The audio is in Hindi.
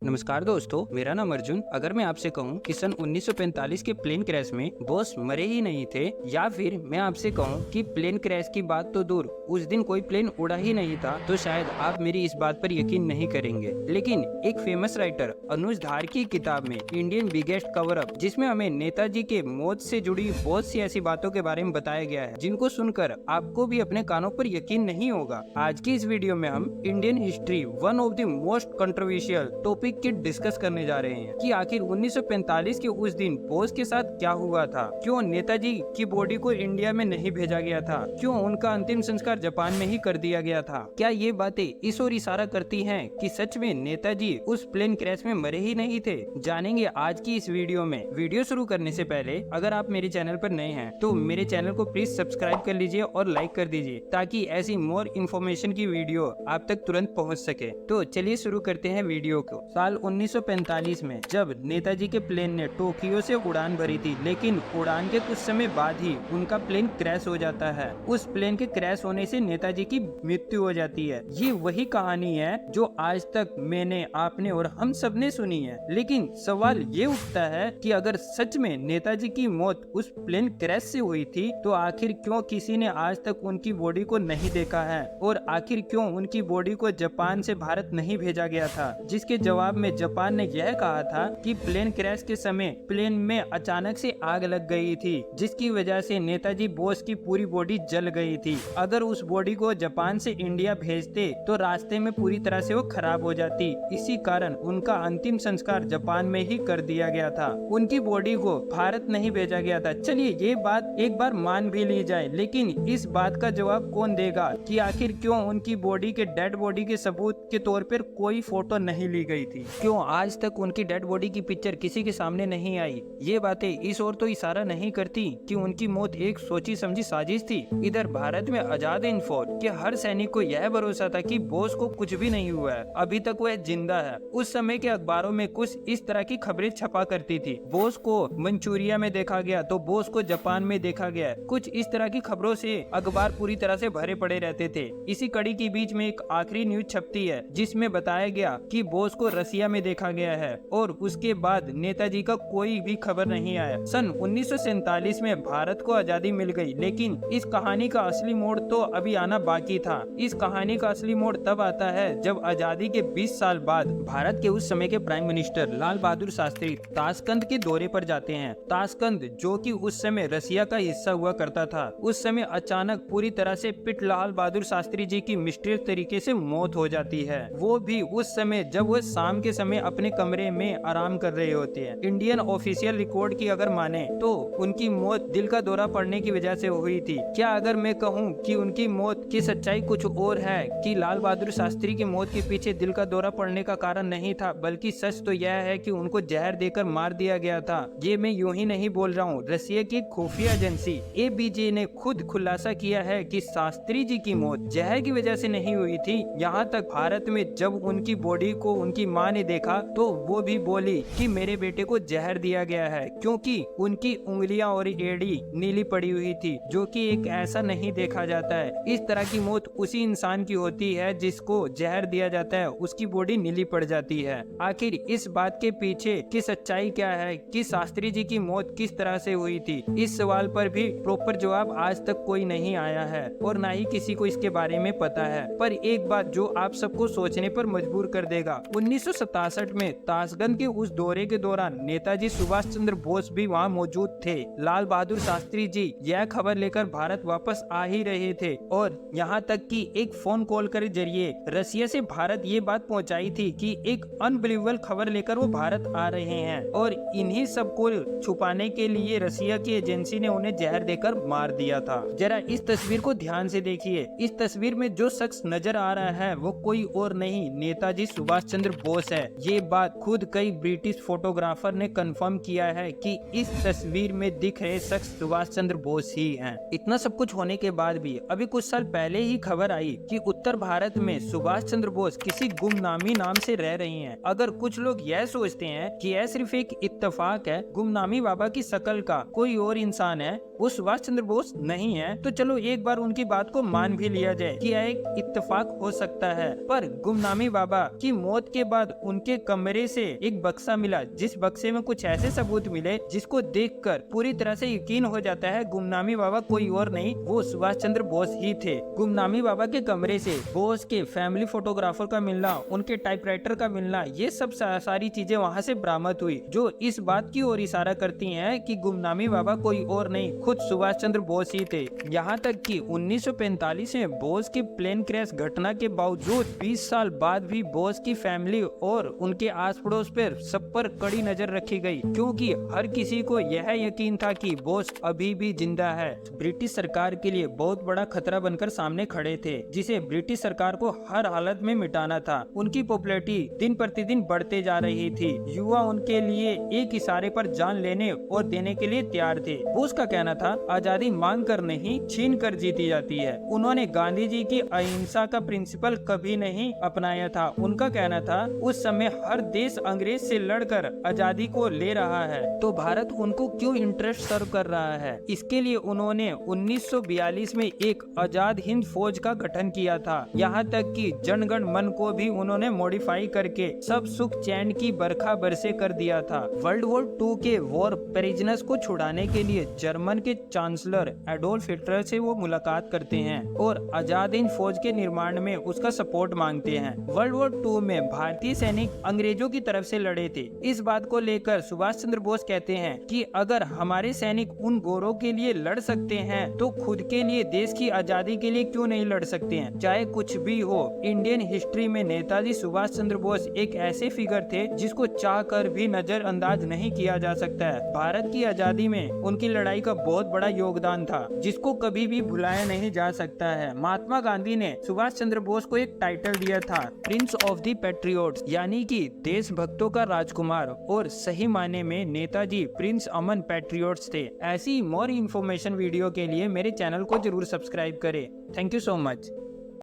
नमस्कार दोस्तों, मेरा नाम अर्जुन। अगर मैं आपसे कहूं कि सन 1945 के प्लेन क्रैश में बोस मरे ही नहीं थे, या फिर मैं आपसे कहूं कि प्लेन क्रैश की बात तो दूर, उस दिन कोई प्लेन उड़ा ही नहीं था, तो शायद आप मेरी इस बात पर यकीन नहीं करेंगे। लेकिन एक फेमस राइटर अनुज धार की किताब में इंडियन बिगेस्ट कवर अप, जिसमें हमें नेताजी के मौत से जुड़ी बहुत सी ऐसी बातों के बारे में बताया गया है जिनको सुनकर आपको भी अपने कानों पर यकीन नहीं होगा। आज की इस वीडियो में हम Indian history one of the most controversial topic की डिस्कस करने जा रहे हैं कि आखिर 1945 के उस दिन बोस के साथ क्या हुआ था, क्यों नेताजी की बॉडी को इंडिया में नहीं भेजा गया था, क्यों उनका अंतिम संस्कार जापान में ही कर दिया गया था। क्या ये बातें इस ओर इशारा करती हैं कि सच में नेताजी उस प्लेन क्रैश में मरे ही नहीं थे? जानेंगे आज की इस वीडियो में। वीडियो शुरू करने से पहले अगर आप मेरे चैनल पर नए हैं तो मेरे चैनल को प्लीज सब्सक्राइब कर लीजिए और लाइक कर दीजिए, ताकि ऐसी मोर इन्फॉर्मेशन की वीडियो आप तक तुरंत पहुंच सके। तो चलिए शुरू करते हैं वीडियो को। साल 1945 में जब नेताजी के प्लेन ने टोक्यो से उड़ान भरी थी, लेकिन उड़ान के कुछ समय बाद ही उनका प्लेन क्रैश हो जाता है। उस प्लेन के क्रैश होने से नेताजी की मृत्यु हो जाती है। ये वही कहानी है जो आज तक मैंने, आपने और हम सब ने सुनी है। लेकिन सवाल ये उठता है कि अगर सच में नेताजी की मौत उस प्लेन क्रैश से हुई थी, तो आखिर क्यों किसी ने आज तक उनकी बॉडी को नहीं देखा है, और आखिर क्यों उनकी बॉडी को जापान से भारत नहीं भेजा गया था? जिसके जवाब में जापान ने यह कहा था कि प्लेन क्रैश के समय प्लेन में अचानक से आग लग गई थी, जिसकी वजह से नेताजी बोस की पूरी बॉडी जल गई थी। अगर उस बॉडी को जापान से इंडिया भेजते तो रास्ते में पूरी तरह से वो खराब हो जाती। इसी कारण उनका अंतिम संस्कार जापान में ही कर दिया गया था। उनकी बॉडी को भारत नहीं भेजा गया था। चलिए ये बात एक बार मान भी ली जाए, लेकिन इस बात का जवाब कौन देगा कि आखिर क्यों उनकी बॉडी के, डेड बॉडी के सबूत के तौर पर कोई फोटो नहीं ली गई थी? क्यों आज तक उनकी डेड बॉडी की पिक्चर किसी के सामने नहीं आई? ये बातें इस ओर तो इशारा नहीं करती कि उनकी मौत एक सोची समझी साजिश थी। इधर भारत में आजाद हिंद फौज के हर सैनिक को यह भरोसा था कि बोस को कुछ भी नहीं हुआ है, अभी तक वह जिंदा है। उस समय के अखबारों में कुछ इस तरह की खबरें छपा करती थी। बोस को मंचूरिया में देखा गया तो बोस को जापान में देखा गया। कुछ इस तरह की खबरों से अखबार पूरी तरह से भरे पड़े रहते थे। इसी कड़ी के बीच में एक आखिरी न्यूज छपती है जिसमें बताया गया कि बोस को रसिया में देखा गया है, और उसके बाद नेताजी का कोई भी खबर नहीं आया। सन 1947 में भारत को आजादी मिल गई, लेकिन इस कहानी का असली मोड़ तो अभी आना बाकी था। इस कहानी का असली मोड़ तब आता है जब आजादी के 20 साल बाद भारत के उस समय के prime minister Lal Bahadur Shastri Tashkent के दौरे पर जाते हैं। ताशकंद, जो कि उस समय रसिया का हिस्सा हुआ करता था, उस समय अचानक पूरी तरह से पिट लाल बहादुर शास्त्री जी की मिस्टीरियस तरीके से मौत हो जाती है। वो भी उस समय जब वो शाम के समय अपने कमरे में आराम कर रहे होते हैं। इंडियन ऑफिशियल रिकॉर्ड की अगर माने तो उनकी मौत दिल का दौरा पड़ने की वजह से हुई थी। क्या अगर मैं कहूँ कि उनकी मौत की सच्चाई कुछ और है, कि लाल बहादुर शास्त्री की मौत के पीछे दिल का दौरा पड़ने का कारण नहीं था, बल्कि सच तो यह है कि उनको जहर देकर मार दिया गया था। ये मैं यूं ही नहीं बोल रहा हूँ। रसिया की खुफिया एजेंसी ABJ ने खुद खुलासा किया है कि शास्त्री जी की मौत जहर की वजह से नहीं हुई थी। यहाँ तक भारत में जब उनकी बॉडी को उनकी माँ ने देखा तो वो भी बोली कि मेरे बेटे को जहर दिया गया है, क्योंकि उनकी उंगलियां और एड़ी नीली पड़ी हुई थी, जो कि एक ऐसा नहीं देखा जाता है। इस तरह की मौत उसी इंसान की होती है जिसको जहर दिया जाता है, उसकी बॉडी नीली पड़ जाती है। आखिर इस बात के पीछे की सच्चाई क्या है कि शास्त्री जी की मौत किस तरह से हुई थी? इस सवाल पर भी प्रॉपर जवाब आज तक कोई नहीं आया है, और न ही किसी को इसके बारे में पता है। पर एक बात जो आप सबको सोचने पर मजबूर कर देगा, 1967 में ताशकंद के उस दौरे के दौरान नेताजी सुभाष चंद्र बोस भी वहां मौजूद थे। लाल बहादुर शास्त्री जी यह खबर लेकर भारत वापस आ ही रहे थे, और यहाँ तक कि एक फोन कॉल के जरिए रसिया से भारत ये बात पहुंचाई थी कि एक अनबिलीवेबल खबर लेकर वो भारत आ रहे हैं, और इन्हीं सब को छुपाने के लिए रसिया की एजेंसी ने उन्हें जहर देकर मार दिया था। जरा इस तस्वीर को ध्यान से देखिए। इस तस्वीर में जो शख्स नजर आ रहा है वो कोई और नहीं, नेताजी सुभाष चंद्र बोस है। ये बात खुद कई ब्रिटिश फोटोग्राफर ने कंफर्म किया है कि इस तस्वीर में दिख रहे शख्स सुभाष चंद्र बोस ही हैं। इतना सब कुछ होने के बाद भी अभी कुछ साल पहले ही खबर आई कि उत्तर भारत में सुभाष चंद्र बोस किसी गुमनामी नाम से रह रही हैं। अगर कुछ लोग यह सोचते हैं कि यह सिर्फ एक इत्तेफाक है, गुमनामी बाबा की शक्ल का कोई और इंसान है, वो सुभाष चंद्र बोस नहीं है, तो चलो एक बार उनकी बात को मान भी लिया जाए कि यह एक इत्तेफाक हो सकता है। पर गुमनामी बाबा की मौत के बाद बाद उनके कमरे से एक बक्सा मिला, जिस बक्से में कुछ ऐसे सबूत मिले जिसको देखकर पूरी तरह से यकीन हो जाता है गुमनामी बाबा कोई और नहीं, वो सुभाष चंद्र बोस ही थे। गुमनामी बाबा के कमरे से बोस के फैमिली फोटोग्राफर का मिलना, उनके टाइपराइटर का मिलना, ये सब सारी चीजें वहाँ से बरामद हुई, जो इस बात की ओर इशारा करती हैं कि गुमनामी बाबा कोई और नहीं, खुद सुभाष चंद्र बोस ही थे। यहाँ तक कि 1945 में बोस की प्लेन क्रैश घटना के बावजूद 20 साल बाद भी बोस की फैमिली और उनके आस पड़ोस पर सब पर कड़ी नजर रखी गई, क्योंकि हर किसी को यह यकीन था कि बोस अभी भी जिंदा है। ब्रिटिश सरकार के लिए बहुत बड़ा खतरा बनकर सामने खड़े थे, जिसे ब्रिटिश सरकार को हर हालत में मिटाना था। उनकी पॉपुलैरिटी दिन प्रतिदिन बढ़ते जा रही थी। युवा उनके लिए एक इशारे पर जान लेने और देने के लिए तैयार थे। बोस का कहना था, आजादी मांग कर नहीं, छीन कर जीती जाती है। उन्होंने गांधी जी की अहिंसा का प्रिंसिपल कभी नहीं अपनाया था। उनका कहना था, उस समय हर देश अंग्रेज से लड़कर आजादी को ले रहा है, तो भारत उनको क्यों इंटरेस्ट सर्व कर रहा है। इसके लिए उन्होंने 1942 में एक आजाद हिंद फौज का गठन किया था। यहाँ तक कि जनगण मन को भी उन्होंने मॉडिफाई करके सब सुख चैन की बरखा बरसे कर दिया था। वर्ल्ड वॉर 2 के वॉर प्रिजनर्स को छुड़ाने के लिए जर्मन के चांसलर एडोल्फ हिटलर से वो मुलाकात करते हैं और आजाद हिंद फौज के निर्माण में उसका सपोर्ट मांगते हैं। वर्ल्ड वॉर 2 में भारतीय सैनिक अंग्रेजों की तरफ से लड़े थे। इस बात को लेकर सुभाष चंद्र बोस कहते हैं कि अगर हमारे सैनिक उन गोरों के लिए लड़ सकते हैं तो खुद के लिए, देश की आजादी के लिए क्यों नहीं लड़ सकते हैं। चाहे कुछ भी हो, इंडियन हिस्ट्री में नेताजी सुभाष चंद्र बोस एक ऐसे फिगर थे जिसको चाह कर भी नजरअंदाज नहीं किया जा सकता है। भारत की आजादी में उनकी लड़ाई का बहुत बड़ा योगदान था, जिसको कभी भी भुलाया नहीं जा सकता है। महात्मा गांधी ने सुभाष चंद्र बोस को एक टाइटल दिया था, प्रिंस ऑफ द पैट्रियोट्स, यानी कि देशभक्तों का राजकुमार, और सही मायने में नेताजी प्रिंस अमन पैट्रियोट्स थे। ऐसी मोर इन्फॉर्मेशन वीडियो के लिए मेरे चैनल को जरूर सब्सक्राइब करें। Thank you so much.